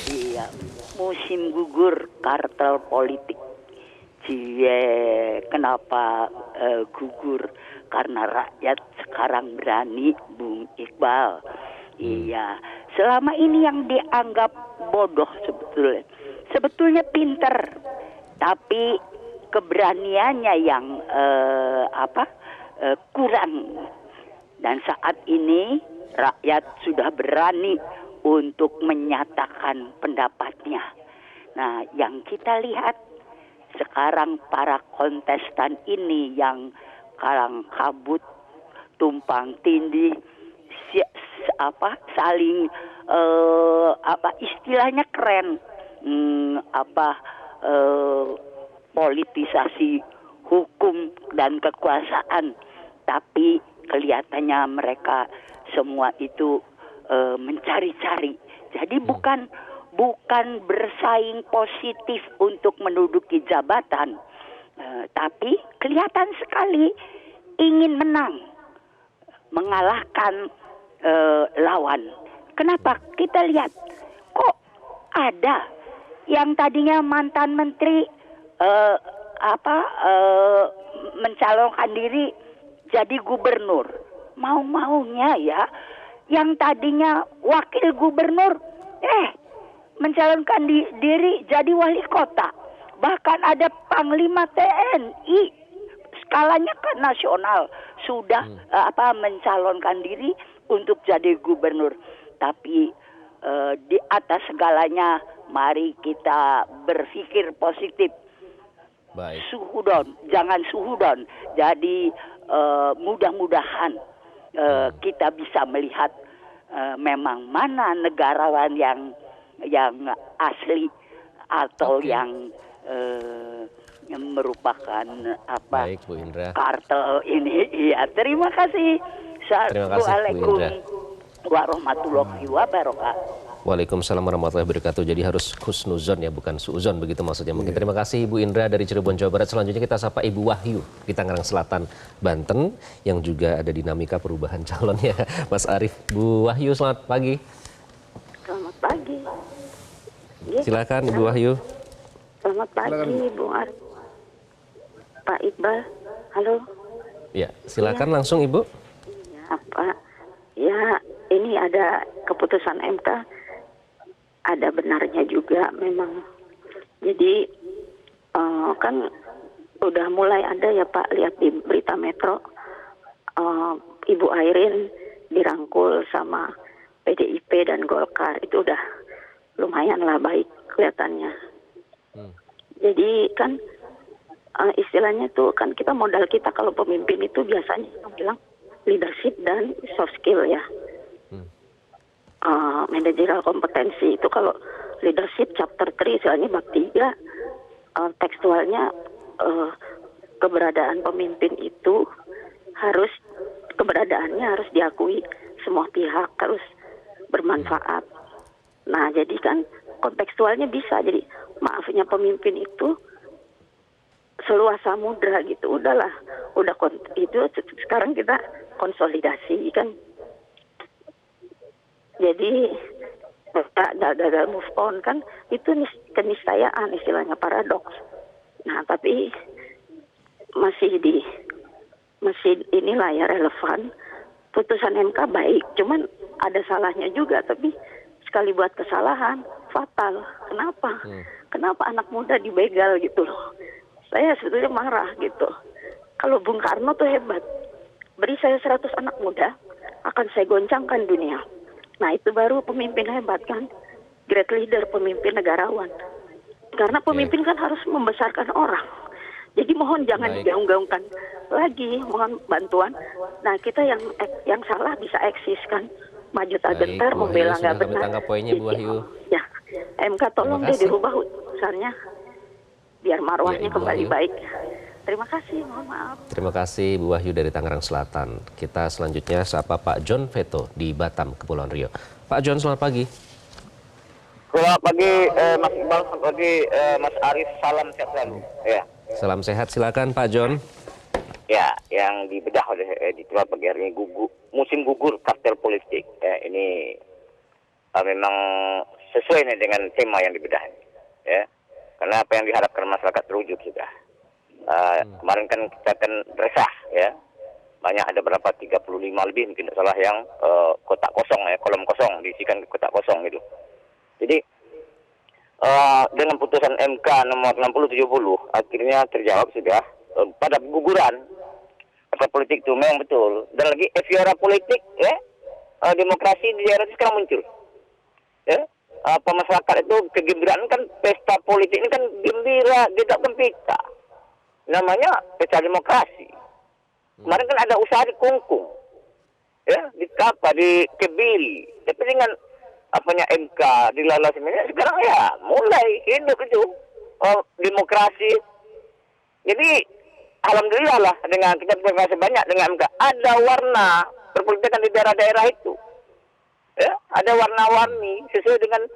Speaker 6: Iya, musim gugur kartel politik. Kenapa gugur? Karena rakyat sekarang berani, Bung Iqbal. Iya, selama ini yang dianggap bodoh sebetulnya pinter, tapi keberaniannya yang kurang. Dan saat ini rakyat sudah berani untuk menyatakan pendapatnya. Nah, yang kita lihat sekarang para kontestan ini yang kalang kabut, tumpang tindih, saling istilahnya keren, politisasi hukum dan kekuasaan, tapi kelihatannya mereka semua itu mencari-cari. Jadi bukan bersaing positif untuk menduduki jabatan, tapi kelihatan sekali ingin menang, mengalahkan lawan. Kenapa? Kita lihat kok ada yang tadinya mantan menteri mencalonkan diri jadi gubernur, mau-maunya ya. Yang tadinya wakil gubernur mencalonkan diri jadi wali kota. Bahkan ada Panglima TNI, skalanya kan nasional, sudah mencalonkan diri untuk jadi gubernur. Tapi di atas segalanya, mari kita berpikir positif.
Speaker 1: Baik.
Speaker 6: Suhudon, jangan suhudon. Jadi mudah-mudahan kita bisa melihat memang mana negarawan yang asli atau yang merupakan
Speaker 1: Baik, Bu Indra.
Speaker 6: kartel ini. Iya, terima kasih. Assalamualaikum warahmatullahi wabarakatuh.
Speaker 1: Waalaikumsalam warahmatullahi wabarakatuh. Jadi harus husnuzon ya, bukan suuzon, begitu maksudnya mungkin. Terima kasih Ibu Indra dari Cirebon, Jawa Barat. Selanjutnya kita sapa Ibu Wahyu di Tangerang Selatan, Banten, yang juga ada dinamika perubahan calonnya. Mas Arief. Bu Wahyu, selamat pagi.
Speaker 7: Selamat pagi.
Speaker 1: Silakan Ibu Wahyu.
Speaker 7: Selamat pagi, Bung Arif. Pak Iqbal, halo.
Speaker 1: Ya, silakan langsung Ibu.
Speaker 7: Ya, Pak. Ya, ini ada keputusan MK. Ada benarnya juga memang. Jadi kan udah mulai ada ya Pak, lihat di berita Metro, Ibu Airin dirangkul sama PDIP dan Golkar, itu udah lumayan lah baik kelihatannya. Jadi kan istilahnya tuh kan kita modal kita kalau pemimpin itu biasanya bilang leadership dan soft skill ya. Managerial kompetensi itu kalau leadership chapter 3 istilahnya bab 3 tekstualnya keberadaan pemimpin itu keberadaannya harus diakui semua pihak, harus bermanfaat. Nah, jadi kan kontekstualnya bisa jadi maafnya pemimpin itu seluas samudra gitu. Udahlah, itu sekarang kita konsolidasi kan. Jadi gagal move on kan, itu keniscayaan, istilahnya paradoks. Nah, tapi masih inilah ya relevan. Putusan MK baik, cuman ada salahnya juga, tapi sekali buat kesalahan fatal. Kenapa? Kenapa anak muda dibegal gitu loh? Saya sebetulnya marah gitu. Kalau Bung Karno tuh hebat. Beri saya 100 anak muda, akan saya goncangkan dunia. Nah, itu baru pemimpin hebat kan? Great leader, pemimpin negarawan. Karena pemimpin kan harus membesarkan orang. Jadi mohon jangan digaung-gaungkan lagi, mohon bantuan. Nah, kita yang salah bisa eksis kan, maju tak gentar, membela nggak benar.
Speaker 1: Tangkap poinnya Bu Wahyu.
Speaker 7: Ya, MK tolong deh dirubah putusannya, biar marwahnya kembali baik. Terima kasih, mohon maaf.
Speaker 1: Terima kasih Bu Wahyu dari Tangerang Selatan. Kita selanjutnya sapa Pak John Veto di Batam, Kepulauan Riau. Pak John, selamat pagi.
Speaker 8: Selamat pagi Mas Iqbal, selamat pagi Mas Arif, salam sehat selalu. Ya.
Speaker 1: Salam sehat, silakan Pak John.
Speaker 8: Ya, yang dibedah oleh editorial pagi hari ini musim gugur kartel politik. Ya, ini memang sesuai nih dengan tema yang dibedah ini. Ya, karena apa yang diharapkan masyarakat terwujud sudah. Kemarin kan kita kan resah, ya. Banyak ada berapa 35 lebih mungkin tidak salah yang kotak kosong ya, kolom kosong diisikan ke kotak kosong gitu. Jadi dengan putusan MK nomor 60/70 akhirnya terjawab sudah pada guguran partai politik itu memang betul, dan lagi eufora politik ya, demokrasi di daerah itu sekarang muncul ya. Masyarakat itu kegembiraan kan, pesta politik ini kan gembira, tidak gembira, namanya pesta demokrasi. Kemarin kan ada usaha di Kungkung ya, dikebiri, tapi dengan MK dilalas ini sekarang ya mulai hidup itu demokrasi. Jadi alhamdulillah lah, dengan kita terima kasih banyak dengan MK ada warna perpolitikan di daerah-daerah itu ya, ada warna-warni sesuai dengan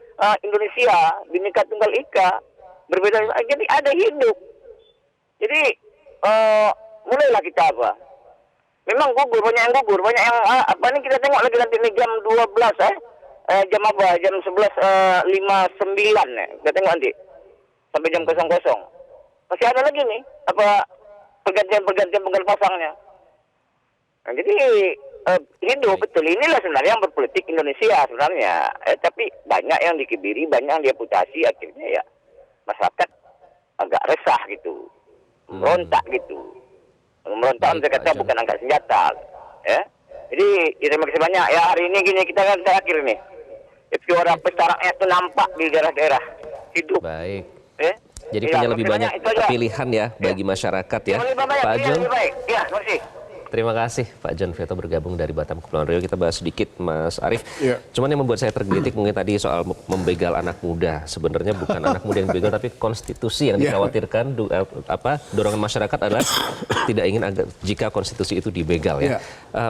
Speaker 8: Indonesia Bhinneka Tunggal Ika, berbeda, jadi ada hidup. Jadi mulailah kita memang gugur, banyak yang gugur, banyak yang ini kita tengok lagi nanti ini jam 12 jam 11:59 ya. Kita tengok nanti sampai jam 00. Masih ada lagi nih pergantian penggal pasangnya. Nah, jadi hidup betul, inilah sebenarnya yang berpolitik Indonesia sebenarnya. Tapi banyak yang dikebiri, banyak yang diamputasi, akhirnya ya masyarakat agak resah gitu, merontak gitu. Merontak saya kata bukan angkat senjata ya. Jadi terima kasih banyak ya. Hari ini gini, kita kan terakhir nih, eufora pesta rakyat itu nampak di daerah-daerah hidup.
Speaker 1: Baik. Jadi punya lebih banyak pilihan ya bagi masyarakat ya. Pak John.
Speaker 8: Ya, terima kasih.
Speaker 1: Terima kasih Pak John Veto bergabung dari Batam, Kepulauan Riau. Kita bahas sedikit Mas Arief.
Speaker 2: Ya.
Speaker 1: Cuman yang membuat saya tergelitik mungkin tadi soal membegal anak muda. Sebenarnya bukan anak muda yang dibegal, tapi konstitusi yang dikhawatirkan. Dorongan masyarakat adalah tidak ingin jika konstitusi itu dibegal ya.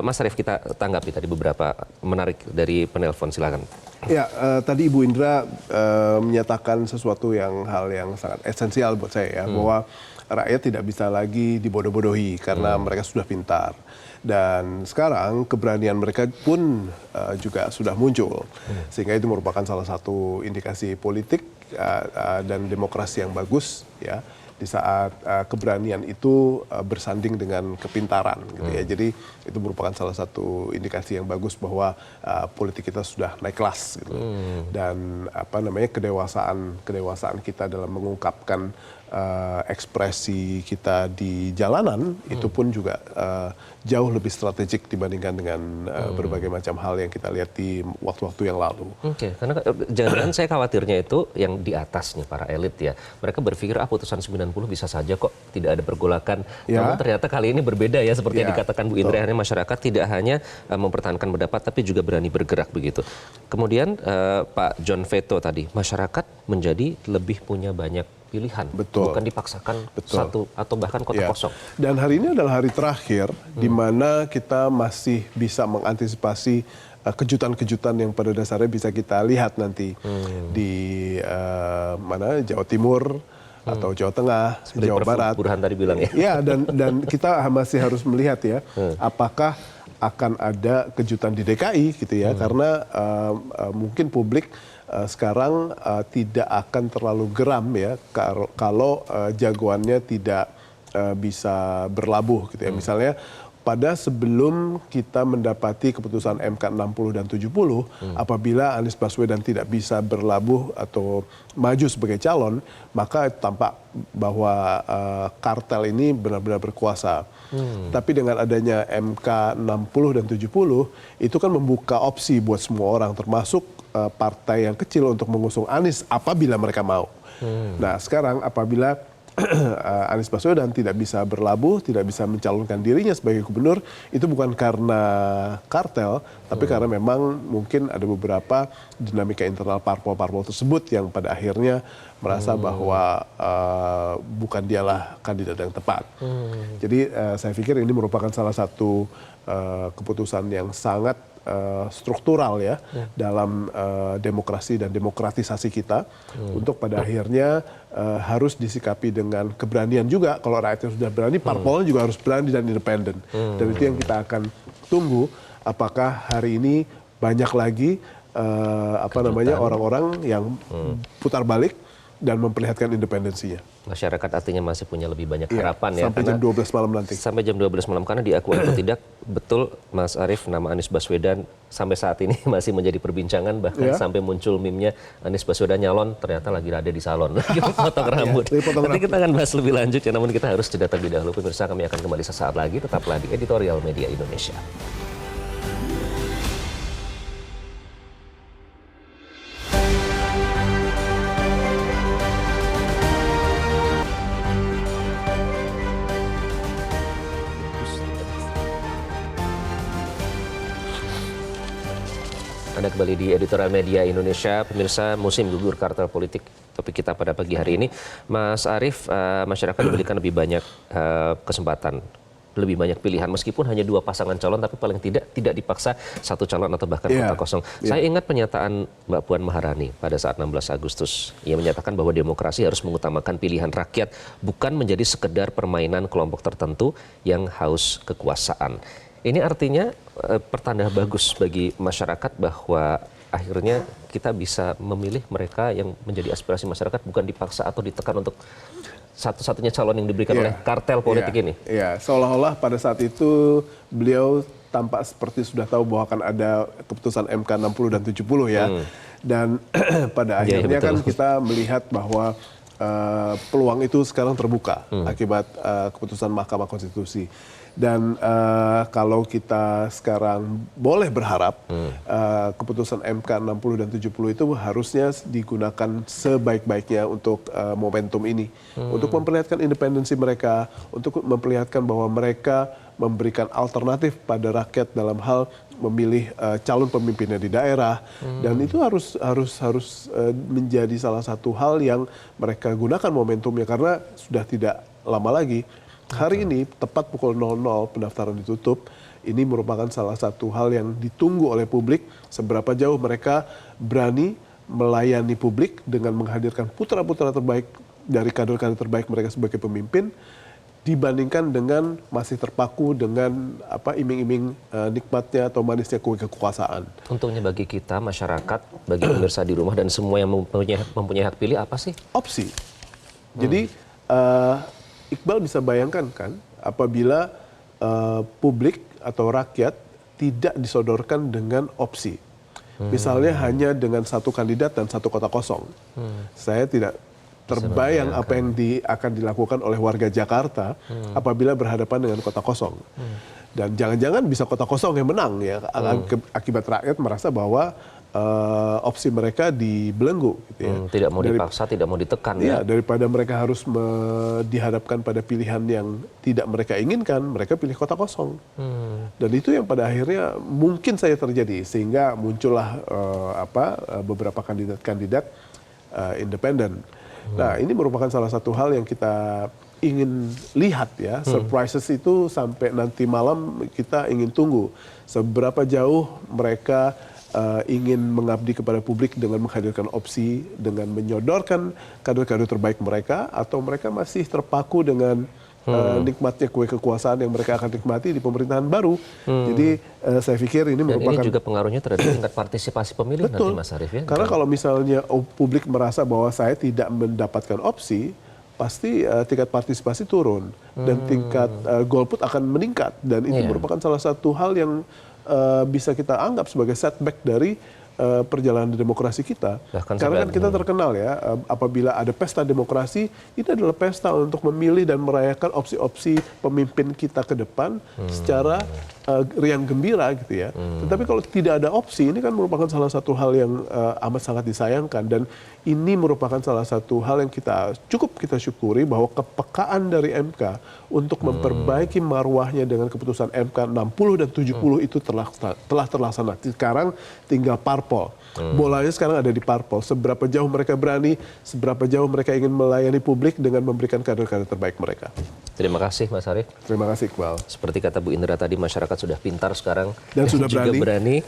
Speaker 1: Mas Arief, kita tanggapi tadi beberapa menarik dari penelpon, silakan.
Speaker 2: Ya, tadi Ibu Indra menyatakan sesuatu hal yang sangat esensial buat saya ya, bahwa rakyat tidak bisa lagi dibodoh-bodohi karena mereka sudah pintar. Dan sekarang keberanian mereka pun juga sudah muncul. Sehingga itu merupakan salah satu indikasi politik dan demokrasi yang bagus ya, di saat keberanian itu bersanding dengan kepintaran gitu ya. Jadi itu merupakan salah satu indikasi yang bagus bahwa politik kita sudah naik kelas gitu. Dan kedewasaan kita dalam mengungkapkan ekspresi kita di jalanan itu pun juga jauh lebih strategik dibandingkan dengan berbagai macam hal yang kita lihat di waktu-waktu yang lalu.
Speaker 1: Oke, karena jangan-jangan saya khawatirnya itu yang di atas nih, para elit ya. Mereka berpikir putusan 90 bisa saja kok, tidak ada pergolakan. Namun ternyata kali ini berbeda ya, seperti yang dikatakan Bu Indra, akhirnya masyarakat tidak hanya mempertahankan pendapat tapi juga berani bergerak begitu. Kemudian Pak John Veto tadi, masyarakat menjadi lebih punya banyak pilihan, bukan dipaksakan satu atau bahkan kotak kosong. Dan
Speaker 2: hari ini adalah hari terakhir di mana kita masih bisa mengantisipasi kejutan-kejutan yang pada dasarnya bisa kita lihat nanti di Jawa Timur atau Jawa Tengah,
Speaker 1: seperti
Speaker 2: Jawa
Speaker 1: Prof.
Speaker 2: Barat.
Speaker 1: Burhan tadi bilang ya.
Speaker 2: Ya, dan kita masih harus melihat ya, apakah akan ada kejutan di DKI gitu ya, karena mungkin publik sekarang tidak akan terlalu geram ya kalau jagoannya tidak bisa berlabuh gitu ya. Misalnya pada sebelum kita mendapati keputusan MK 60 dan 70, apabila Anies Baswedan tidak bisa berlabuh atau maju sebagai calon, maka tampak bahwa kartel ini benar-benar berkuasa. Tapi dengan adanya MK 60 dan 70, itu kan membuka opsi buat semua orang, termasuk partai yang kecil untuk mengusung Anies apabila mereka mau. Nah sekarang apabila Anies Baswedan tidak bisa berlabuh, tidak bisa mencalonkan dirinya sebagai gubernur, itu bukan karena kartel, tapi karena memang mungkin ada beberapa dinamika internal parpol-parpol tersebut yang pada akhirnya merasa bahwa bukan dialah kandidat yang tepat. Jadi saya pikir ini merupakan salah satu keputusan yang sangat struktural ya dalam demokrasi dan demokratisasi kita untuk pada akhirnya harus disikapi dengan keberanian juga. Kalau rakyatnya sudah berani, parpolnya juga harus berani dan independen. Dan itu yang kita akan tunggu, apakah hari ini banyak lagi orang-orang yang putar balik dan memperlihatkan independensinya.
Speaker 1: Masyarakat artinya masih punya lebih banyak harapan ya.
Speaker 2: Sampai jam 12 malam nanti.
Speaker 1: Sampai jam 12 malam, karena diakui atau tidak, betul Mas Arief, nama Anies Baswedan sampai saat ini masih menjadi perbincangan, bahkan sampai muncul meme-nya Anies Baswedan nyalon, ternyata lagi ada di salon, lagi potong rambut. Nanti kita akan bahas lebih lanjut ya, namun kita harus jeda terlebih dahulu. Pemirsa, kami akan kembali sesaat lagi, tetaplah di Editorial Media Indonesia. Anda kembali di Editorial Media Indonesia. Pemirsa, musim gugur kartel politik, topik kita pada pagi hari ini. Mas Arief, masyarakat diberikan lebih banyak kesempatan, lebih banyak pilihan, meskipun hanya 2 pasangan calon, tapi paling tidak dipaksa 1 calon atau bahkan kota kosong. Saya ingat pernyataan Mbak Puan Maharani pada saat 16 Agustus. Ia menyatakan bahwa demokrasi harus mengutamakan pilihan rakyat, bukan menjadi sekedar permainan kelompok tertentu yang haus kekuasaan. Ini artinya pertanda bagus bagi masyarakat bahwa akhirnya kita bisa memilih mereka yang menjadi aspirasi masyarakat, bukan dipaksa atau ditekan untuk satu-satunya calon yang diberikan oleh kartel politik ini.
Speaker 2: Iya, seolah-olah pada saat itu beliau tampak seperti sudah tahu bahwa akan ada keputusan MK 60 dan 70 ya. Dan pada akhirnya kan kita melihat bahwa peluang itu sekarang terbuka akibat keputusan Mahkamah Konstitusi. Dan kalau kita sekarang boleh berharap keputusan MK 60 dan 70 itu harusnya digunakan sebaik-baiknya untuk momentum ini. Untuk memperlihatkan independensi mereka, untuk memperlihatkan bahwa mereka memberikan alternatif pada rakyat dalam hal memilih calon pemimpinnya di daerah. Dan itu harus menjadi salah satu hal yang mereka gunakan momentumnya, karena sudah tidak lama lagi. Hari ini, tepat pukul 00 pendaftaran ditutup. Ini merupakan salah satu hal yang ditunggu oleh publik. Seberapa jauh mereka berani melayani publik dengan menghadirkan putra-putra terbaik dari kader-kader terbaik mereka sebagai pemimpin, dibandingkan dengan masih terpaku dengan iming-iming nikmatnya atau manisnya kue kekuasaan.
Speaker 1: Untungnya bagi kita, masyarakat, bagi pemirsa di rumah, dan semua yang mempunyai hak pilih, apa sih?
Speaker 2: Opsi. Jadi Iqbal bisa bayangkan kan, apabila publik atau rakyat tidak disodorkan dengan opsi. Misalnya hanya dengan 1 kandidat dan 1 kota kosong. Saya tidak terbayang apa yang akan dilakukan oleh warga Jakarta apabila berhadapan dengan kota kosong. Dan jangan-jangan bisa kota kosong yang menang ya, akibat rakyat merasa bahwa opsi mereka dibelenggu gitu ya.
Speaker 1: Tidak mau dipaksa, tidak mau ditekan ya.
Speaker 2: Daripada mereka harus dihadapkan pada pilihan yang tidak mereka inginkan, mereka pilih kota kosong. Dan itu yang pada akhirnya mungkin saja terjadi, sehingga muncullah beberapa kandidat-kandidat independen. Nah, ini merupakan salah satu hal yang kita ingin lihat ya, surprises itu sampai nanti malam kita ingin tunggu seberapa jauh mereka ingin mengabdi kepada publik dengan menghadirkan opsi, dengan menyodorkan kader-kader terbaik mereka, atau mereka masih terpaku dengan nikmatnya kue kekuasaan yang mereka akan nikmati di pemerintahan baru. Jadi saya pikir ini merupakan...
Speaker 1: ini juga pengaruhnya terhadap tingkat partisipasi pemilih nanti, Mas Arief ya?
Speaker 2: Karena kalau misalnya publik merasa bahwa saya tidak mendapatkan opsi, pasti tingkat partisipasi turun dan tingkat golput akan meningkat, dan itu merupakan salah satu hal yang bisa kita anggap sebagai setback dari perjalanan demokrasi kita. Karena kan kita terkenal ya, apabila ada pesta demokrasi, ini adalah pesta untuk memilih dan merayakan opsi-opsi pemimpin kita ke depan secara riang gembira gitu ya. Tetapi kalau tidak ada opsi, ini kan merupakan salah satu hal yang amat sangat disayangkan, dan ini merupakan salah satu hal yang cukup kita syukuri, bahwa kepekaan dari MK untuk memperbaiki marwahnya dengan keputusan MK 60 dan 70 itu telah terlaksana. Sekarang tinggal parpol. Bolanya sekarang ada di parpol. Seberapa jauh mereka berani, seberapa jauh mereka ingin melayani publik dengan memberikan kader-kader terbaik mereka.
Speaker 1: Terima kasih Mas Arief.
Speaker 2: Terima kasih Iqbal.
Speaker 1: Seperti kata Bu Indra tadi, masyarakat sudah pintar sekarang
Speaker 2: dan sudah
Speaker 1: juga berani.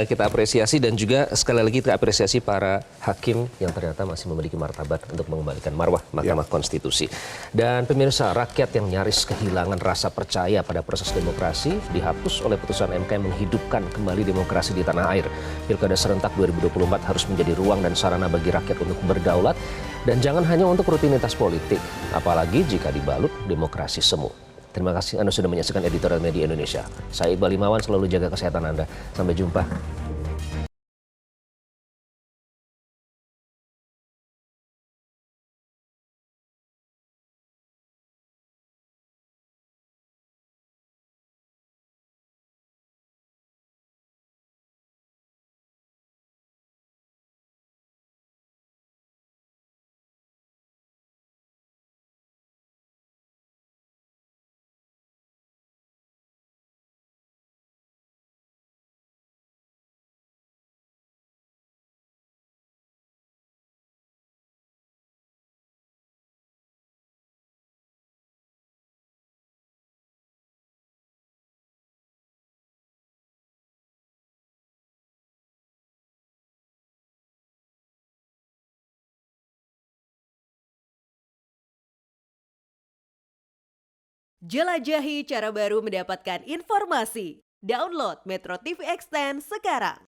Speaker 1: Kita apresiasi, dan juga sekali lagi kita apresiasi para hakim yang ternyata masih memiliki martabat untuk mengembalikan marwah Mahkamah Konstitusi. Dan pemirsa, rakyat yang nyaris kehilangan rasa percaya pada proses demokrasi dihapus oleh putusan MK yang menghidupkan kembali demokrasi di tanah air. Pilkada serentak 2024 harus menjadi ruang dan sarana bagi rakyat untuk berdaulat, dan jangan hanya untuk rutinitas politik, apalagi jika dibalut demokrasi semu. Terima kasih Anda sudah menyaksikan Editorial Media Indonesia. Saya Iqbal Imawan, selalu jaga kesehatan Anda. Sampai jumpa.
Speaker 9: Jelajahi cara baru mendapatkan informasi. Download Metro TV Extend sekarang.